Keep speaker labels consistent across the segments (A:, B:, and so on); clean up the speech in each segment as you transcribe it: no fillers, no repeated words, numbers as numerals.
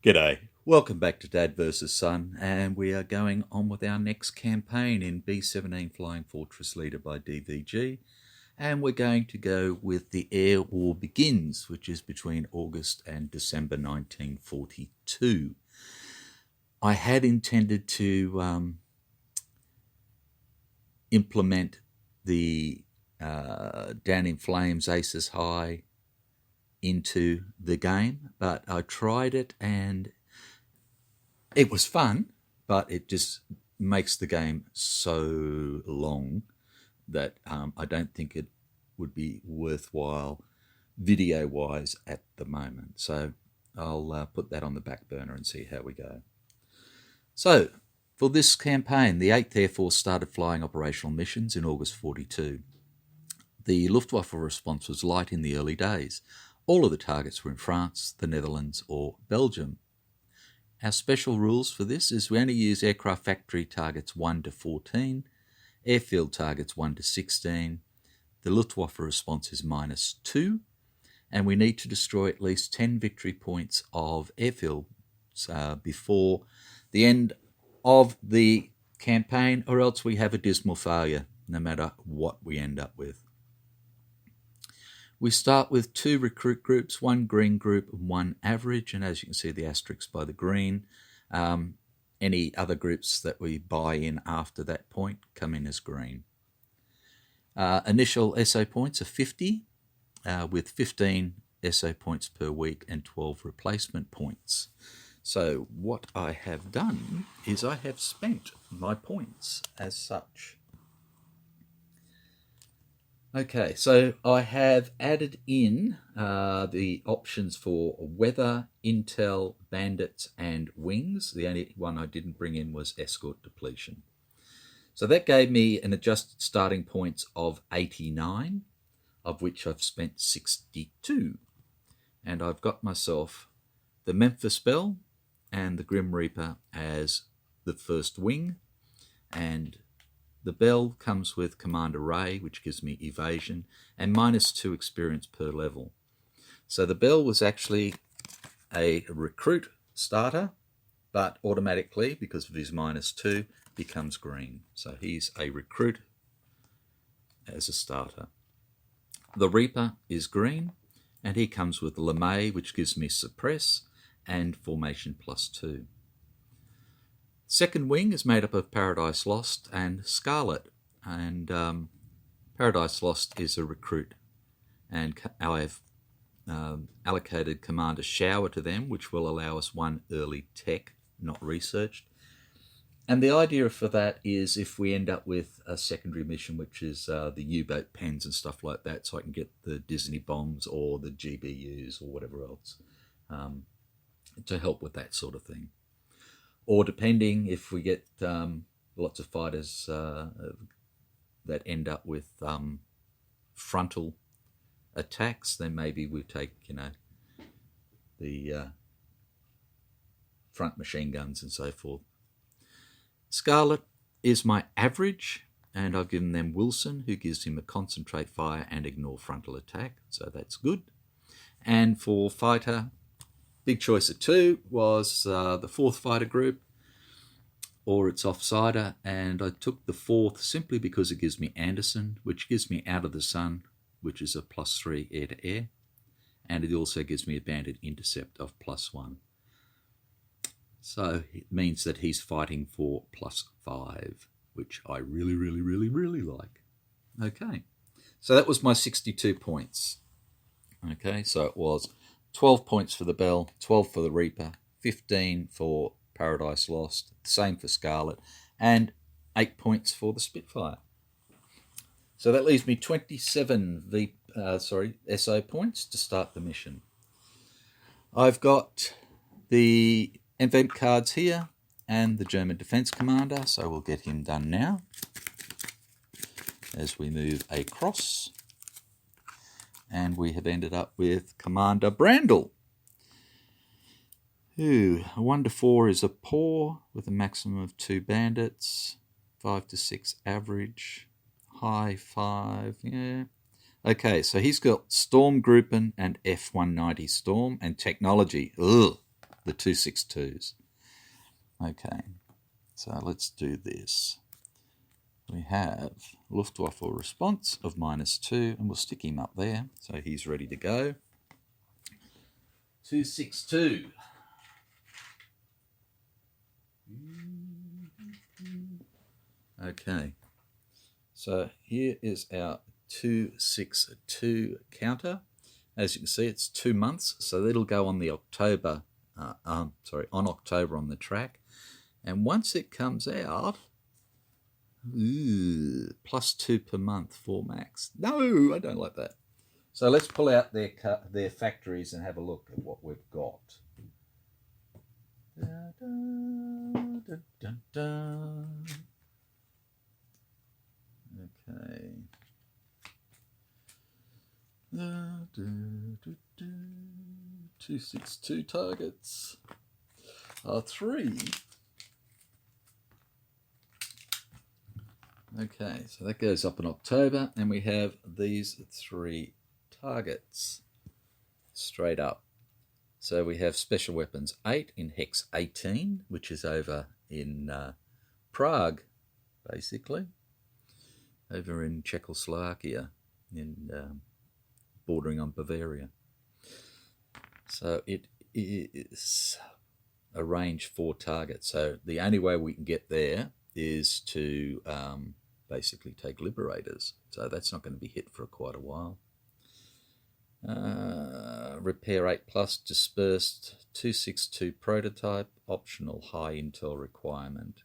A: G'day. Welcome back to Dad vs. Son, and we are going on with our next campaign in B-17 Flying Fortress Leader by DVG, and we're going to go with The Air War Begins, which is between August and December 1942. I had intended to implement the Down in Flames Aces High into the game, but I tried it and it was fun, but it just makes the game so long that I don't think it would be worthwhile video-wise at the moment. So I'll put that on the back burner and see how we go. So for this campaign, the 8th Air Force started flying operational missions in August 42. The Luftwaffe response was light in the early days. All of the targets were in France, the Netherlands or Belgium. Our special rules for this is we only use aircraft factory targets 1 to 14, airfield targets 1 to 16, the Luftwaffe response is -2, and we need to destroy at least 10 victory points of airfields before the end of the campaign, or else we have a dismal failure, no matter what we end up with. We start with 2 recruit groups, 1 green group and 1 average, and as you can see the asterisks by the green, any other groups that we buy in after that point come in as green. Initial SO points are 50, with 15 SO points per week and 12 replacement points. So what I have done is I have spent my points as such. Okay, so I have added in the options for weather, intel, bandits, and wings. The only one I didn't bring in was escort depletion. So that gave me an adjusted starting points of 89, of which I've spent 62. And I've got myself the Memphis Belle and the Grim Reaper as the first wing, and the Belle comes with Commander Ray, which gives me evasion, and -2 experience per level. So the Belle was actually a recruit starter, but automatically, because of his -2, becomes green. So he's a recruit as a starter. The Reaper is green, and he comes with LeMay, which gives me suppress and formation +2. Second wing is made up of Paradise Lost and Scarlet, and Paradise Lost is a recruit, and I've allocated Commander Shower to them, which will allow us 1 early tech, not researched. And the idea for that is if we end up with a secondary mission, which is the U-boat pens and stuff like that, so I can get the Disney bombs or the GBUs or whatever else to help with that sort of thing. Or depending if we get lots of fighters that end up with frontal attacks, then maybe we take, the front machine guns and so forth. Scarlet is my average, and I've given them Wilson, who gives him a concentrate fire and ignore frontal attack, so that's good. And for fighter, big choice of 2 was the 4th fighter group or its offsider, and I took the 4th simply because it gives me Anderson, which gives me Out of the Sun, which is a +3 air-to-air, and it also gives me a bandit intercept of +1. So it means that he's fighting for +5, which I really, really, really, really like. Okay, so that was my 62 points. Okay, so it was 12 points for the Belle, 12 for the Reaper, 15 for Paradise Lost, same for Scarlet, and 8 points for the Spitfire. So that leaves me 27 SO points to start the mission. I've got the event cards here and the German Defence Commander, so we'll get him done now as we move across. And we have ended up with Commander Brandel, who 1 to 4 is a poor with a maximum of 2 bandits, 5 to 6 average, high 5, yeah. Okay, so he's got Storm Gruppen and F-190 Storm and technology. Ugh, the 262s. Okay, so let's do this. We have Luftwaffe response of -2, and we'll stick him up there, so he's ready to go. 262. Okay, so here is our 262 counter. As you can see, it's 2 months, so it'll go on the October, on October on the track. And once it comes out, +2 per month for max. No, I don't like that. So let's pull out their factories and have a look at what we've got. Da, da, da, da. Okay. 262 targets are 3. Okay, so that goes up in October, and we have these 3 targets straight up. So we have Special Weapons 8 in Hex 18, which is over in Prague, basically, over in Czechoslovakia, bordering on Bavaria. So it is a range 4 targets. So the only way we can get there is to basically take Liberators. So that's not going to be hit for quite a while. Repair 8+, dispersed 262 prototype, optional high intel requirement.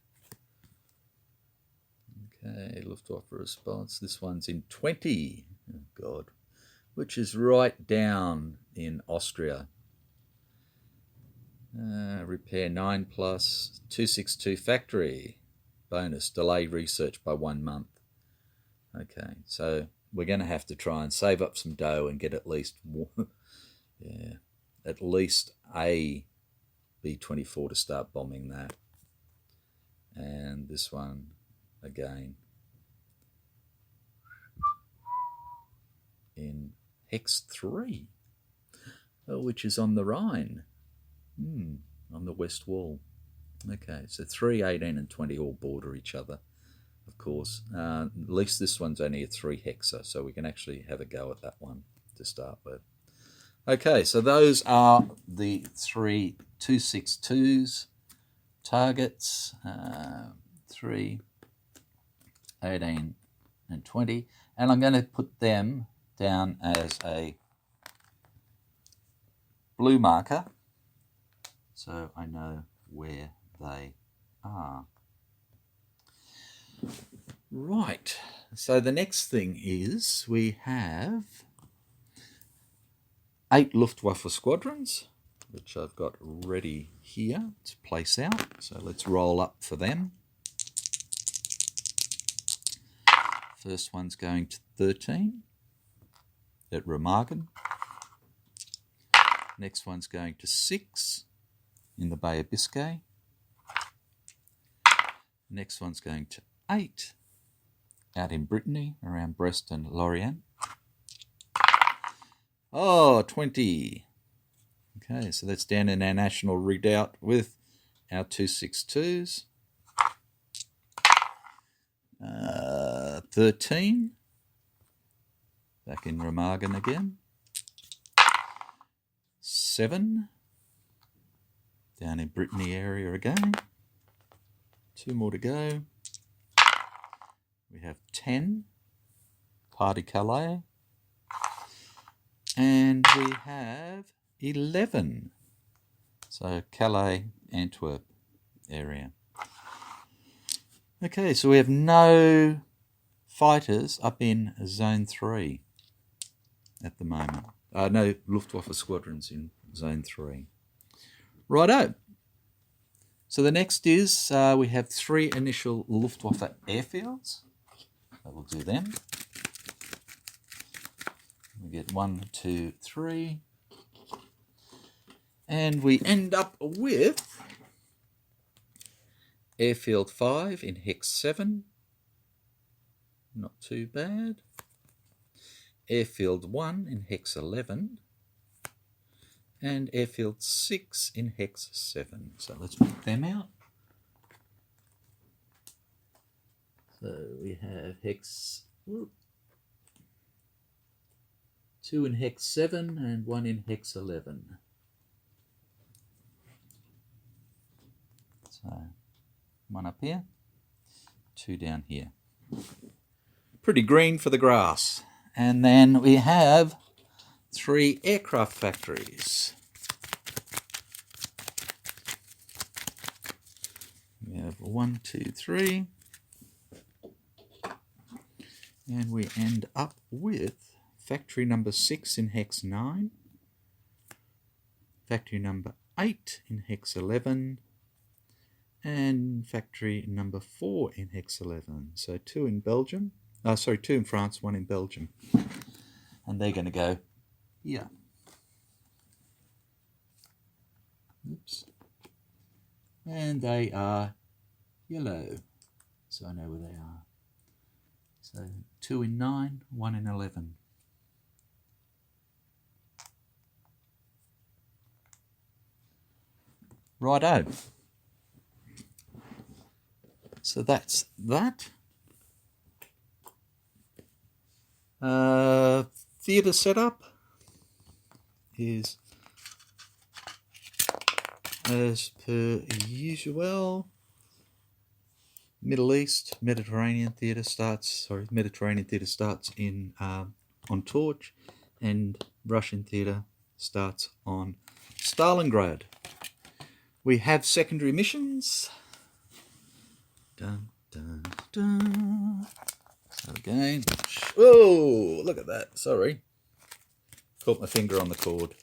A: Okay, Luftwaffe response. This one's in 20. Oh, God. Which is right down in Austria. Repair 9+, 262 factory. Bonus, delay research by 1 month. Okay, so we're going to have to try and save up some dough and get at least a B-24 to start bombing that. And this one again in Hex 3, which is on the Rhine, on the west wall. Okay, so 3, 18 and 20 all border each other, of course. At least this one's only a 3 hexer, so we can actually have a go at that one to start with. Okay, so those are the 3 262s targets, 3, 18 and 20. And I'm going to put them down as a blue marker, so I know where they are. Right, so the next thing is we have 8 Luftwaffe squadrons, which I've got ready here to place out. So let's roll up for them. First one's going to 13 at Remagen. Next one's going to 6 in the Bay of Biscay. Next one's going to 8 out in Brittany, around Brest and Lorient. Oh, 20. Okay, so that's down in our national redoubt with our 262s. 13. Back in Remagen again. 7. Down in Brittany area again. 2 more to go. We have 10. Party Calais. And we have 11. So Calais, Antwerp area. Okay, so we have no fighters up in Zone 3 at the moment. No Luftwaffe squadrons in Zone 3. Righto. So the next is we have 3 initial Luftwaffe airfields. So we'll do them. We get 1, 2, 3. And we end up with Airfield 5 in Hex 7. Not too bad. Airfield 1 in Hex 11. and airfield 6 in hex 7. So let's put them out. So we have hex 2 in hex 7 and 1 in hex 11. So 1 up here, 2 down here. Pretty green for the grass. And then we have 3 aircraft factories. We have 1, 2, 3. And we end up with factory number 6 in hex 9, factory number 8 in hex 11, and factory number 4 in hex 11. So 2 in Belgium. 2 in France, 1 in Belgium. And they're going to go here. Oops. And they are yellow. So I know where they are. So 2 in 9, 1 in 11. Righto. So that's that. Theatre setup is as per usual. Mediterranean theatre starts in on Torch, and Russian theatre starts on Stalingrad. We have secondary missions. Dun, dun, dun. So again, oh, look at that. Sorry. Caught my finger on the cord.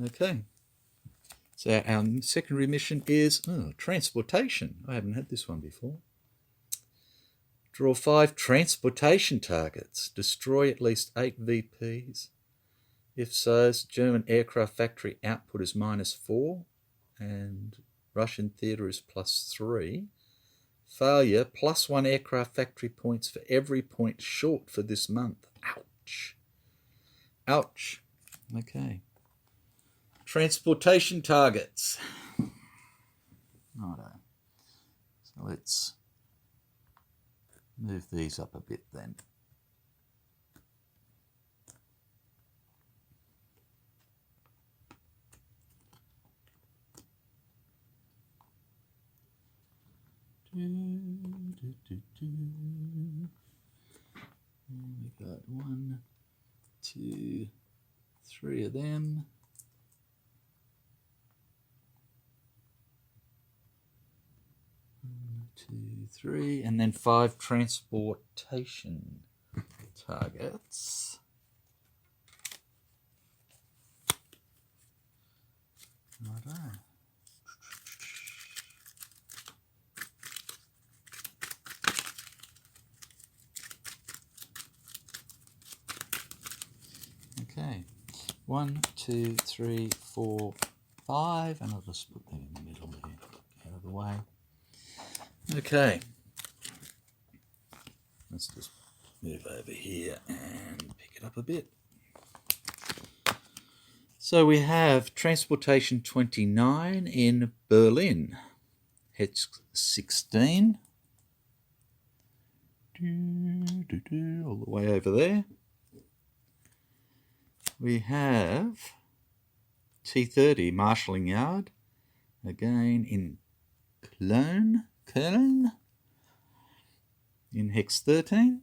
A: Okay. So our secondary mission is transportation. I haven't had this one before. Draw 5 transportation targets. Destroy at least 8 VPs. If so, German aircraft factory output is -4 and Russian theatre is +3. Failure, +1 aircraft factory points for every point short for this month. Ouch. Ouch. Okay. Transportation targets. Righto. So let's move these up a bit then. We got 1, 2, 3 of them. 1, 2, 3, and then 5 transportation targets. Righto. Okay, 1, 2, 3, 4, 5, and I'll just put them in the middle there, out of the way. Okay, let's just move over here and pick it up a bit. So we have Transportation 29 in Berlin, hex 16, all the way over there. We have T30 Marshalling Yard, again in Köln, in hex 13.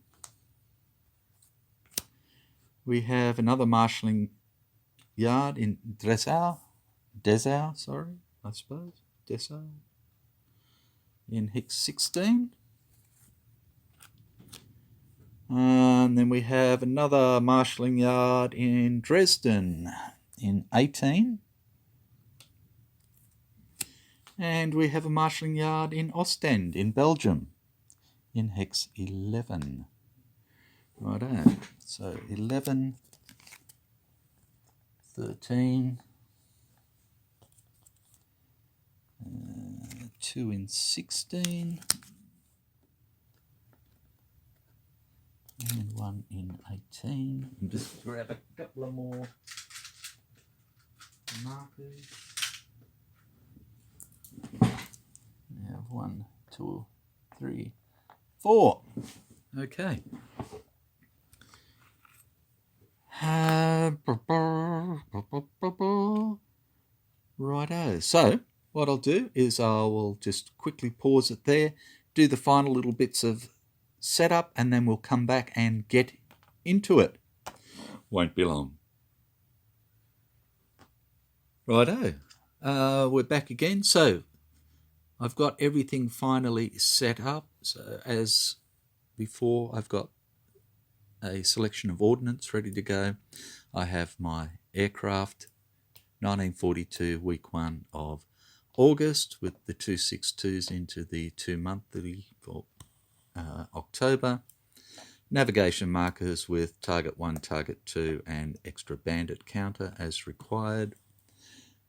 A: We have another marshalling yard in Dessau, in hex 16. And then we have another marshalling yard in Dresden in 18. And we have a marshalling yard in Ostend in Belgium in hex 11. Righto. So 11, 13, 2 in 16, and 1 in 18. And just grab a couple of more markers. We have 1, 2, 3, 4. Okay. Righto. So what I'll do is I will just quickly pause it there, do the final little bits of setup, and then we'll come back and get into it. Won't be long. Righto. We're back again. So I've got everything finally set up. So as before, I've got a selection of ordnance ready to go. I have my aircraft, 1942, week 1 of August, with the 262s into the 2 monthly for October. Navigation markers with target 1, target 2 and extra bandit counter as required.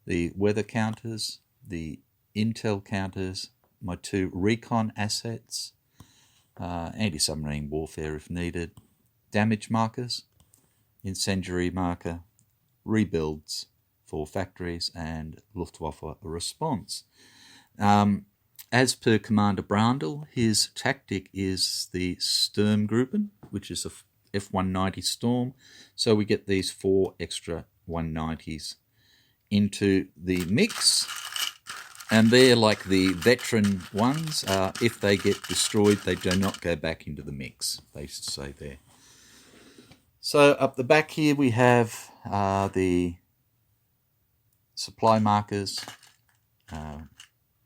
A: The weather counters, the intel counters, my 2 recon assets, anti-submarine warfare if needed, damage markers, incendiary marker, rebuilds for factories, and Luftwaffe response. As per Commander Brandl, his tactic is the Sturmgruppen, which is a F-190 Storm. So we get these 4 extra 190s into the mix. And they're like the veteran ones. If they get destroyed, they do not go back into the mix. They stay there. So up the back here we have the supply markers,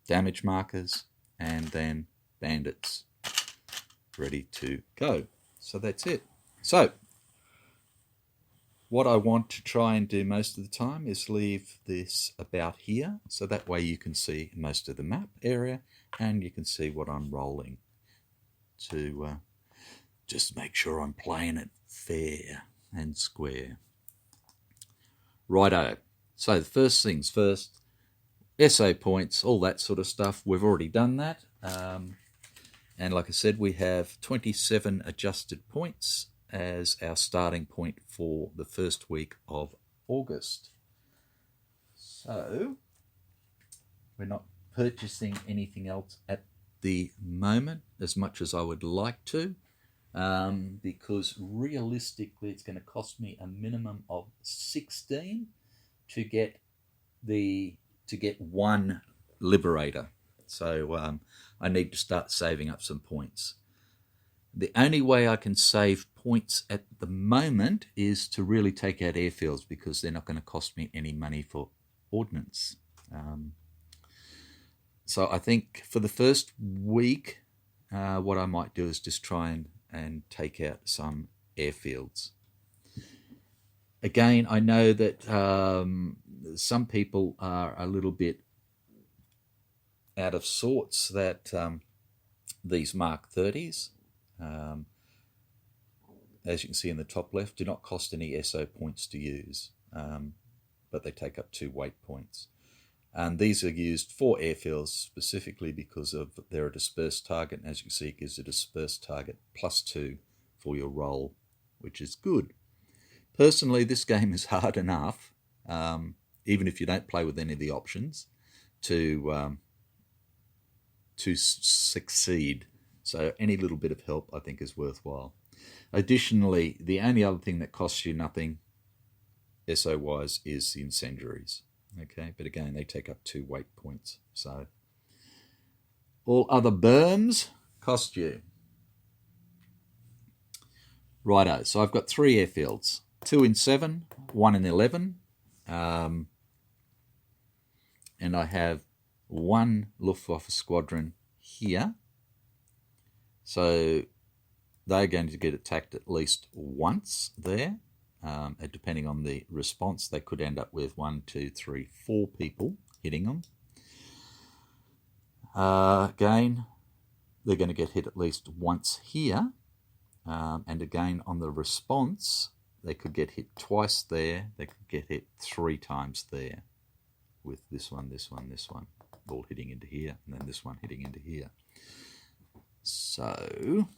A: damage markers, and then bandits ready to go. So that's it. So what I want to try and do most of the time is leave this about here, so that way you can see most of the map area and you can see what I'm rolling, to just make sure I'm playing it fair and square. Righto. So the first things first, SA points, all that sort of stuff, we've already done that. And like I said, we have 27 adjusted points as our starting point for the first week of August. So we're not purchasing anything else at the moment as much as I would like to, because realistically it's going to cost me a minimum of 16 to get one Liberator. So I need to start saving up some points. The only way I can save points at the moment is to really take out airfields, because they're not going to cost me any money for ordnance. So I think for the first week, what I might do is just try and take out some airfields. Again, I know that some people are a little bit out of sorts that these Mark 30s, as you can see in the top left, do not cost any SO points to use, but they take up 2 weight points. And these are used for airfields specifically because of they're a dispersed target, and as you can see, it gives a dispersed target +2 for your roll, which is good. Personally, this game is hard enough, even if you don't play with any of the options, to succeed. So any little bit of help, I think, is worthwhile. Additionally, the only other thing that costs you nothing, SO-wise, is the incendiaries. Okay, but again, they take up 2 weight points. So all other berms cost you. Righto, so I've got 3 airfields, 2 in 7, 1 in 11, and I have 1 Luftwaffe squadron here. So they're going to get attacked at least once there. Depending on the response, they could end up with 1, 2, 3, 4 people hitting them. Again, they're going to get hit at least once here. And again, on the response, they could get hit twice there. They could get hit 3 times there, with this one, this one, this one, all hitting into here, and then this one hitting into here. So,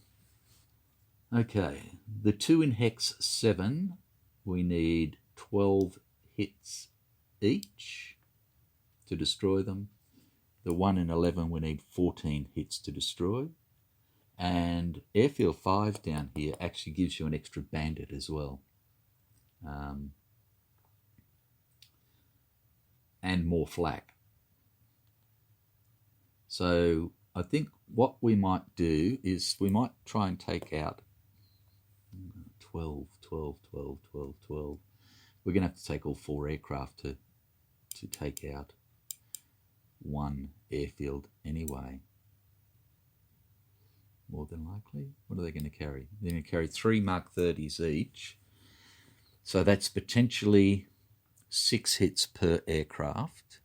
A: okay, the 2 in Hex 7, we need 12 hits each to destroy them. The 1 in 11, we need 14 hits to destroy. And Airfield 5 down here actually gives you an extra bandit as well. And more flak. So I think what we might do is we might try and take out 12. We're going to have to take all 4 aircraft to take out 1 airfield anyway. More than likely. What are they going to carry? They're going to carry 3 Mark 30s each. So that's potentially 6 hits per aircraft.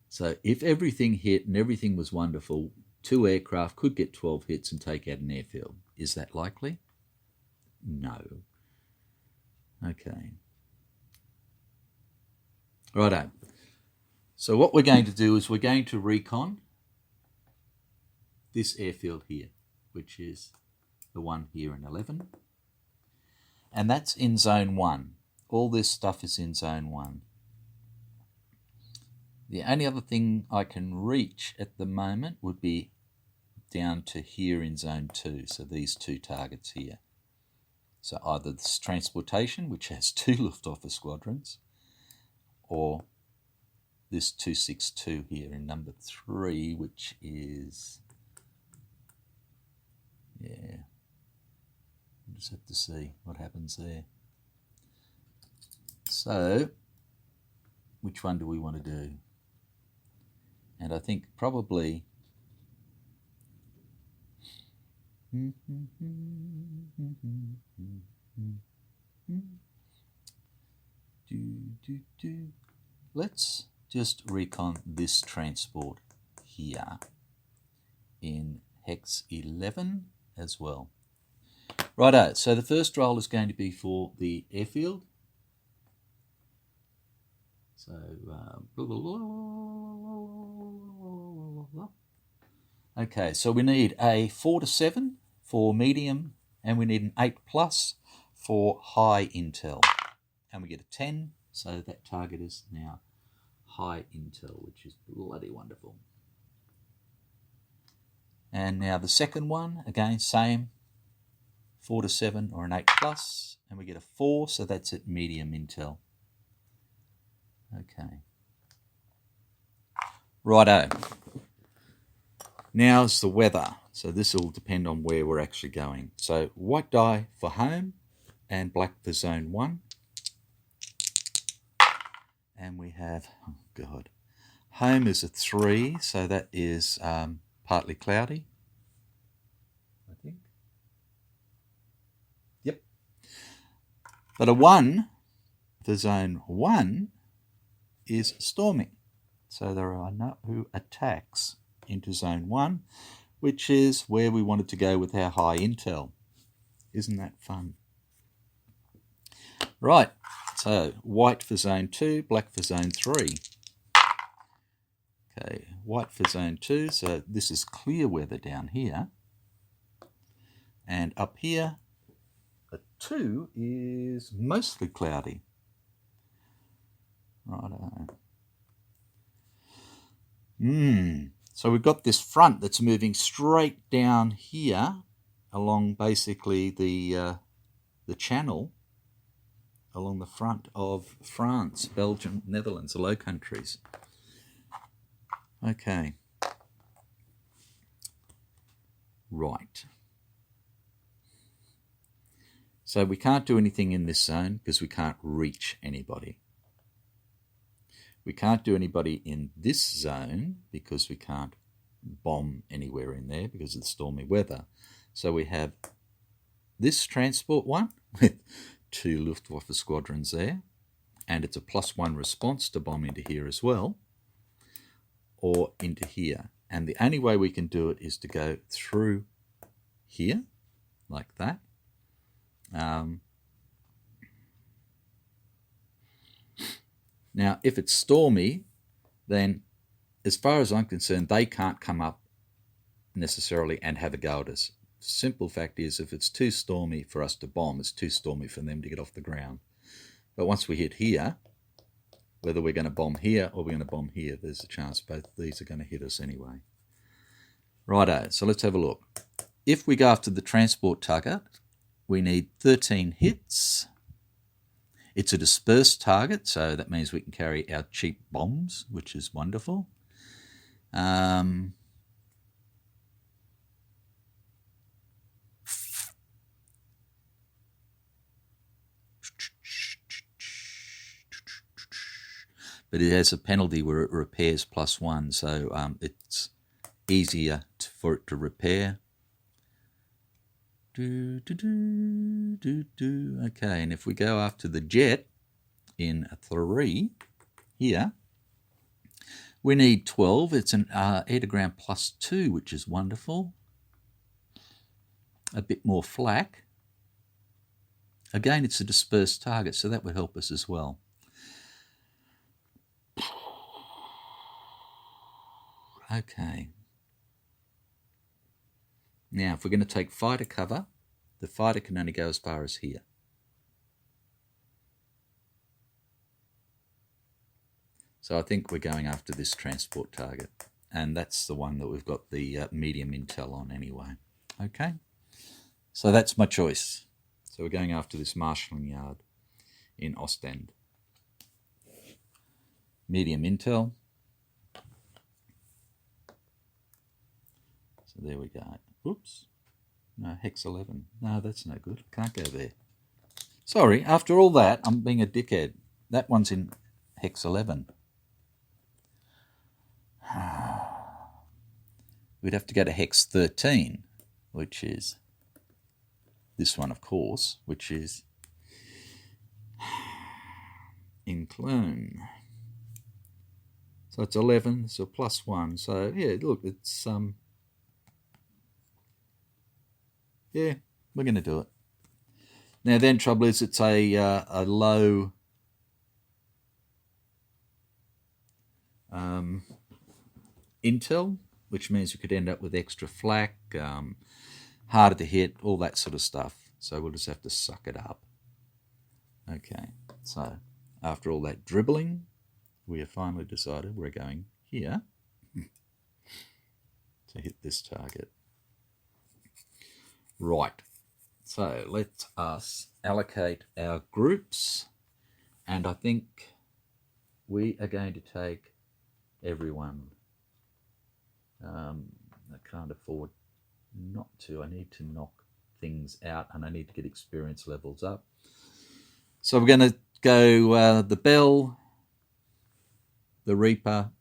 A: So if everything hit and everything was wonderful, 2 aircraft could get 12 hits and take out an airfield. Is that likely? No. Okay. Righto. So what we're going to do is we're going to recon this airfield here, which is the one here in 11. And that's in zone 1. All this stuff is in zone 1. The only other thing I can reach at the moment would be down to here in zone 2, so these 2 targets here. So either this transportation, which has 2 Luftwaffe squadrons, or this 262 here in number 3, which is, yeah, we'll just have to see what happens there. So, which one do we want to do? And I think probably let's just recon this transport here in hex 11 as well. Righto, so the first roll is going to be for the airfield. So, okay, so we need a 4 to 7 for medium, and we need an 8+ for high intel. And we get a 10, so that target is now high intel, which is bloody wonderful. And now the second one, again, same, 4 to 7 or an 8+, and we get a 4, so that's at medium intel. Okay. Righto. Now is the weather. So this will depend on where we're actually going. So white die for home and black for zone 1. And we have, oh God, home is a 3, so that is partly cloudy, I think. Yep. But a 1 for zone 1 is storming. So there are no attacks into zone 1, which is where we wanted to go with our high intel. Isn't that fun? Right, so white for zone 2, black for zone 3. Okay, white for zone 2, so this is clear weather down here. And up here, a 2 is mostly cloudy. Right. So we've got this front that's moving straight down here along basically the channel along the front of France, Belgium, Netherlands, the Low Countries. Okay. Right. So we can't do anything in this zone because we can't reach anybody. We can't do anybody in this zone because we can't bomb anywhere in there because of the stormy weather. So we have this transport one with 2 Luftwaffe squadrons there, and it's a +1 response to bomb into here as well, or into here. And the only way we can do it is to go through here, like that. Now, if it's stormy, then as far as I'm concerned, they can't come up necessarily and have a go at us. simple fact is, if it's too stormy for us to bomb, it's too stormy for them to get off the ground. But once we hit here, whether we're going to bomb here or we're going to bomb here, there's a chance both of these are going to hit us anyway. Righto, so let's have a look. If we go after the transport target, we need 13 hits. It's a dispersed target, so that means we can carry our cheap bombs, which is wonderful. But it has a penalty where it repairs +1, so it's easier for it to repair. Okay, and if we go after the jet in 3 here, we need 12. It's an air to ground +2, which is wonderful. A bit more flak. Again, it's a dispersed target, so that would help us as well. Okay. Now, if we're going to take fighter cover, the fighter can only go as far as here. So I think we're going after this transport target, and that's the one that we've got the medium intel on anyway. Okay, so that's my choice. So we're going after this marshalling yard in Ostend. Medium intel. So there we go. Oops. No, hex 11. No, that's no good. Can't go there. Sorry, after all that, I'm being a dickhead. That one's in hex 11. We'd have to go to hex 13, which is this one, of course, which is in Clone. So it's 11, so +1. So yeah, look, it's yeah, we're going to do it. Now then, trouble is, it's a low intel, which means we could end up with extra flak, harder to hit, all that sort of stuff. So we'll just have to suck it up. Okay, so after all that dribbling, we have finally decided we're going here to hit this target. Right, so let us allocate our groups, and I think we are going to take everyone. I can't afford not to. I need to knock things out, and I need to get experience levels up. So we're going to go the Bell, the Reaper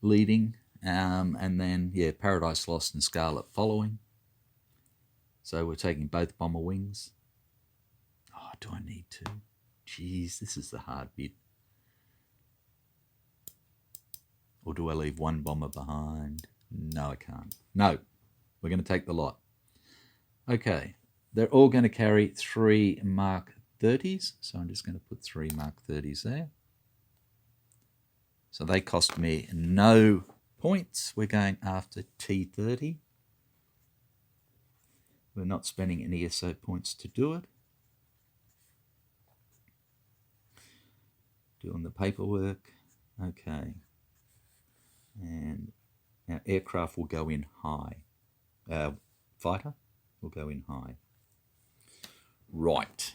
A: leading, and then, yeah, Paradise Lost and Scarlet following. So we're taking both bomber wings. Oh, do I need to? Jeez, this is the hard bit. Or do I leave one bomber behind? No, I can't. No, we're going to take the lot. Okay, they're all going to carry 3 Mark 30s. So I'm just going to put 3 Mark 30s there. So they cost me no points. We're going after T30. We're not spending any ESO points to do it. Doing the paperwork. Okay. And our aircraft will go in high. Fighter will go in high. Right.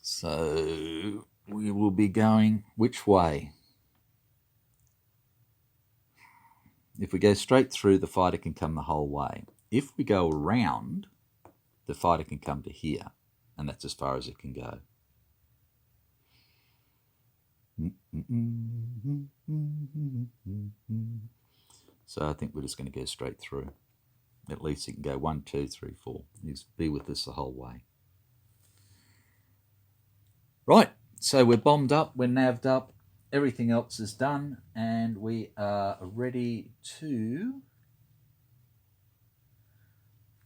A: So we will be going which way? If we go straight through, the fighter can come the whole way. If we go around, the fighter can come to here, and that's as far as it can go. So I think we're just going to go straight through. At least it can go 1, 2, 3, 4. He's be with us the whole way. Right, so we're bombed up, we're navved up, everything else is done, and we are ready to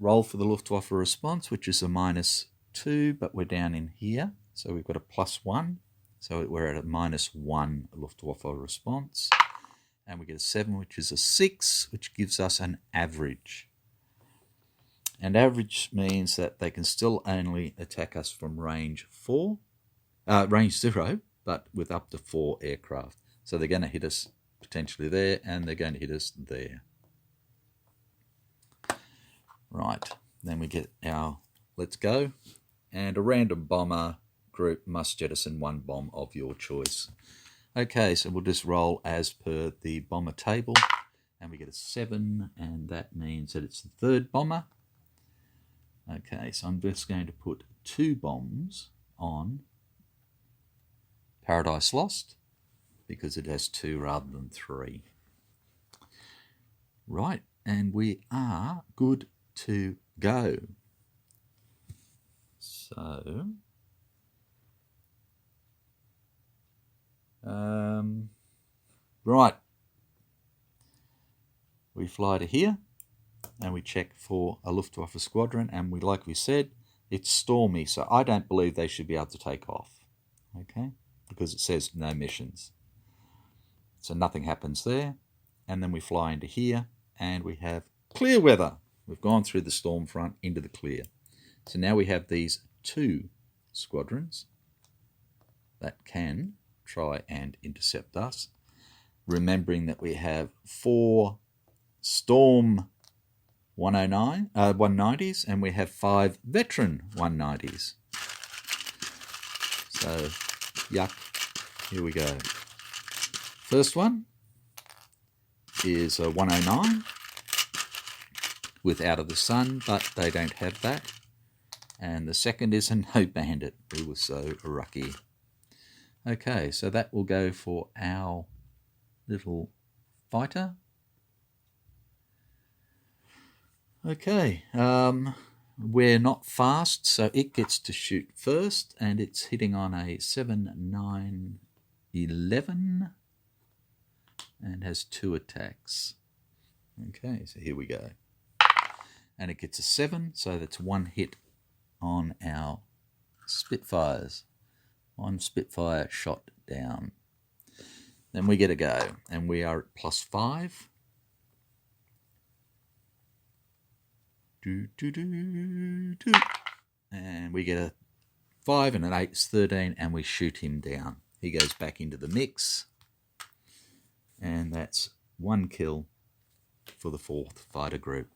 A: roll for the Luftwaffe response, which is a -2, but we're down in here. So we've got a +1. So we're at a -1 Luftwaffe response. and we get a 7, which is a 6, which gives us an average. And average means that they can still only attack us from range 0, but with up to 4 aircraft. So they're going to hit us potentially there, and they're going to hit us there. Right, then we get our let's go, and a random bomber group must jettison 1 bomb of your choice. Okay, so we'll just roll as per the bomber table, and we get a 7, and that means that it's the 3rd bomber. Okay, so I'm just going to put 2 bombs on Paradise Lost, because it has 2 rather than 3. Right, and we are good to go. So, right, we fly to here, and we check for a Luftwaffe squadron, and like we said, it's stormy, so I don't believe they should be able to take off, okay, because it says no missions. So nothing happens there, and then we fly into here, and we have clear weather. We've gone through the storm front into the clear. So now we have these 2 squadrons that can try and intercept us, remembering that we have 4 Storm 190s, and we have 5 Veteran 190s. So, yuck, here we go. First one is a 109 with Out of the Sun, but they don't have that. And the second is a No Bandit. We were so lucky. Okay, so that will go for our little fighter. Okay, we're not fast, so it gets to shoot first, and it's hitting on a 7, 9, 11, and has 2 attacks. Okay, so here we go. And it gets a 7, so that's 1 hit on our Spitfires. 1 Spitfire shot down. Then we get a go, and we are at +5. And we get a 5 and an 8 is 13, and we shoot him down. He goes back into the mix, and that's 1 kill for the 4th fighter group.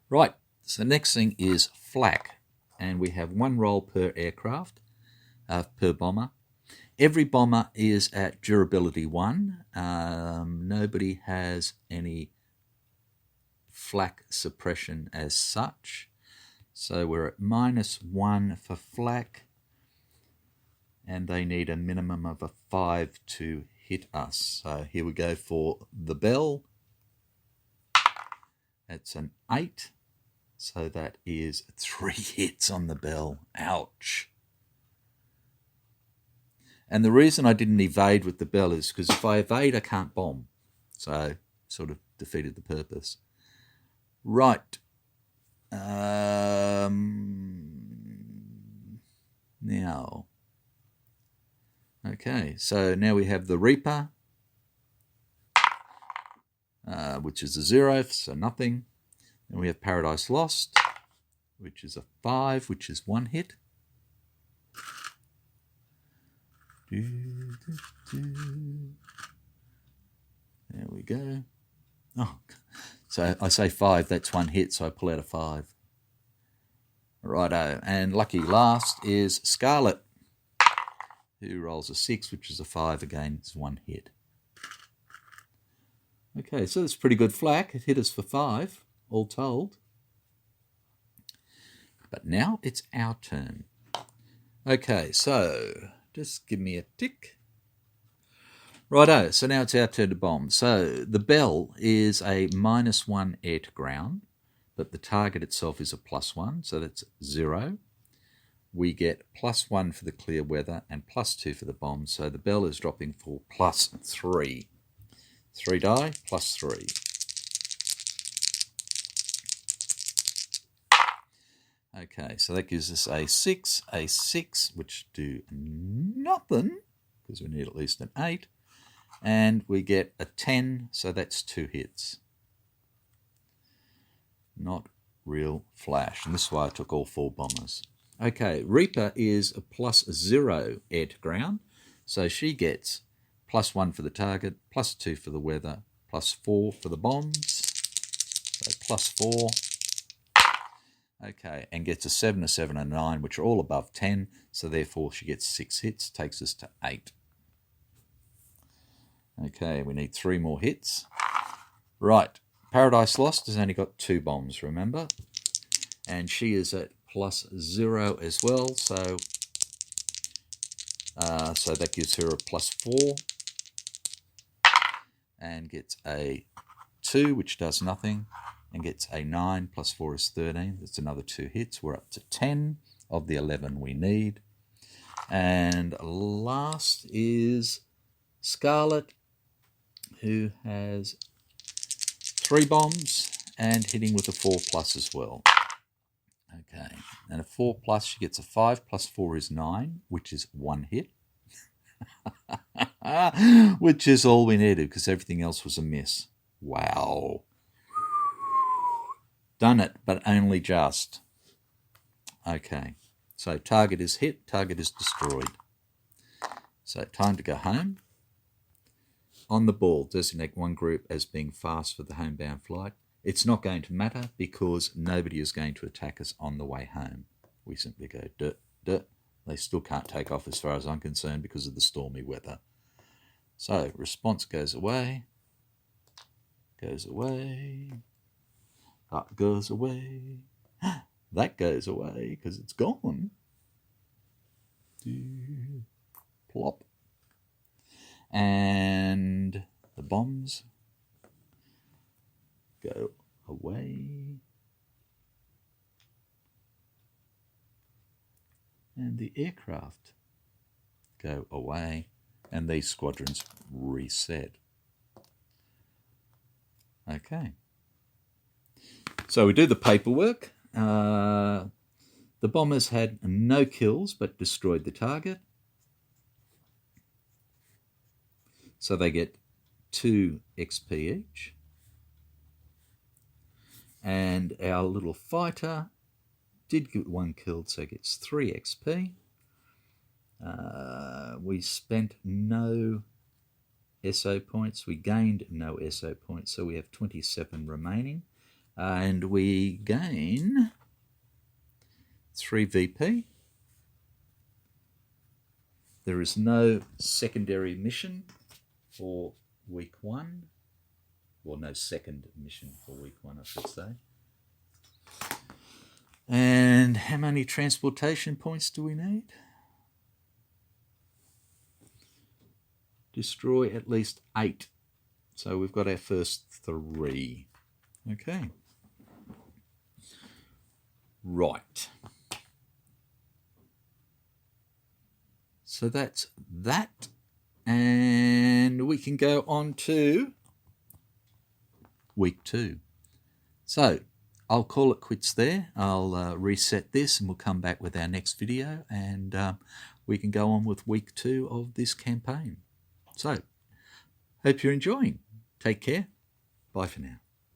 A: Right, so the next thing is flak, and we have 1 roll per aircraft, per bomber. Every bomber is at durability 1. Nobody has any flak suppression as such. So we're at -1 for flak, and they need a minimum of a 5 to hit us. So here we go for the bell. It's an 8, so that is 3 hits on the bell. Ouch. And the reason I didn't evade with the bell is because if I evade, I can't bomb. So sort of defeated the purpose. Right. Now. Okay, so now we have the Reaper, which is a 0, so nothing. Then we have Paradise Lost, which is a 5, which is 1 hit. There we go. Oh, so I say 5, that's 1 hit, so I pull out a 5. Righto, and lucky last is Scarlet, who rolls a 6, which is a 5, again, it's 1 hit. Okay, so that's pretty good flak. It hit us for 5, all told. But now it's our turn. Okay, so just give me a tick. Righto, so now it's our turn to bomb. So the bell is a -1 air to ground, but the target itself is a +1, so that's 0. We get +1 for the clear weather and +2 for the bomb, so the bell is dropping for +3. 3 die, +3. Okay, so that gives us a 6, which do nothing, because we need at least an 8, And we get a 10, so that's 2 hits. Not real flash. And this is why I took all 4 bombers. Okay, Reaper is a +0 air to ground. So she gets +1 for the target, +2 for the weather, +4 for the bombs. So +4. Okay, and gets a 7, a 7, and a 9, which are all above 10. So therefore she gets 6 hits, takes us to 8. Okay, we need 3 more hits. Right, Paradise Lost has only got 2 bombs, remember? And she is at +0 as well, so that gives her a +4. And gets a 2, which does nothing, and gets a 9, +4 is 13. That's another 2 hits. We're up to 10 of the 11 we need. And last is Scarlet, who has 3 bombs and hitting with a 4+ as well. Okay, and a 4+, she gets a 5 +4 is 9, which is 1 hit. Which is all we needed because everything else was a miss. Wow. Done it, but only just. Okay, so target is hit, target is destroyed. So time to go home. On the ball, designate one group as being fast for the homebound flight. It's not going to matter because nobody is going to attack us on the way home. We simply go duh, duh. They still can't take off as far as I'm concerned because of the stormy weather. So response goes away, that goes away, that goes away because it's gone. Plop. And the bombs go away. And the aircraft go away. And these squadrons reset. Okay. So we do the paperwork. The bombers had no kills but destroyed the target. So they get 2 XP each. And our little fighter did get 1 killed, so gets 3 XP. We spent no SO points. We gained no SO points, so we have 27 remaining. And we gain 3 VP. There is no secondary mission for week 1. Well, no second mission for week 1, I should say. And how many transportation points do we need? Destroy at least 8. So we've got our first 3. Okay. Right. So that's that. And we can go on to week 2. So I'll call it quits there. I'll reset this and we'll come back with our next video and we can go on with week 2 of this campaign. So, hope you're enjoying. Take care. Bye for now.